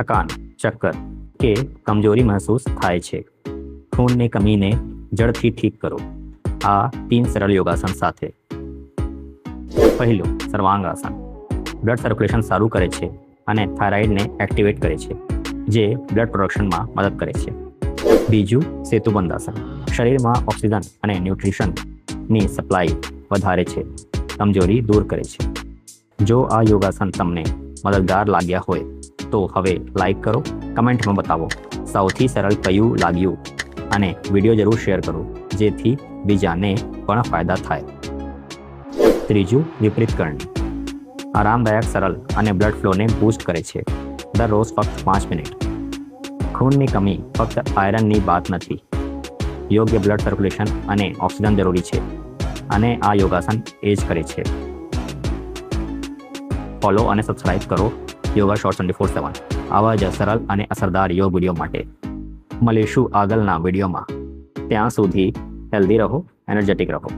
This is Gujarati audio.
થકાન, ચક્કર કે કમજોરી મહેસૂસ થાય છે, ખૂનની કમીને જડથી ઠીક કરો આ 3 સરળ યોગાસન સાથે. પહેલું, સર્વાંગાસન. બ્લડ સર્ક્યુલેશન સારું કરે છે અને થાઇરોઇડને એક્ટિવેટ કરે છે, જે બ્લડ પ્રોડક્શનમાં મદદ કરે છે. બીજું, સેતુબંધાસન. શરીરમાં ઓક્સિજન અને ન્યુટ્રિશનની સપ્લાય વધારે છે, કમજોરી દૂર કરે છે. જો આ યોગાસન તમને મદદગાર લાગ્યા હોય તો હવે લાઈક કરો, કમેન્ટમાં બતાવો સૌથી સરળ કયું લાગ્યું અને વિડીયો જરૂર શેર કરો જેથી બીજાને પણ ફાયદા થાય. ત્રીજું, વિપરીત કરણી. આરામદાયક, સરળ અને બ્લડ ફ્લોને બૂસ્ટ કરે છે. દરરોજ ફક્ત 5 મિનિટ. ખૂનની કમી ફક્ત આયરનની વાત નથી, યોગ્ય બ્લડ સર્ક્યુલેશન અને ઓક્સિજન જરૂરી છે અને આ યોગાસન એ જ કરે છે. ફોલો અને સબસ્ક્રાઇબ કરો યોગા શોર્ટ્સ 24/7 આવા જ સરળ અને અસરદાર યોગ વિડીયો માટે. મળીશું આગળના વિડીયોમાં. ત્યાં સુધી હેલ્ધી રહો, એનર્જેટિક રહો.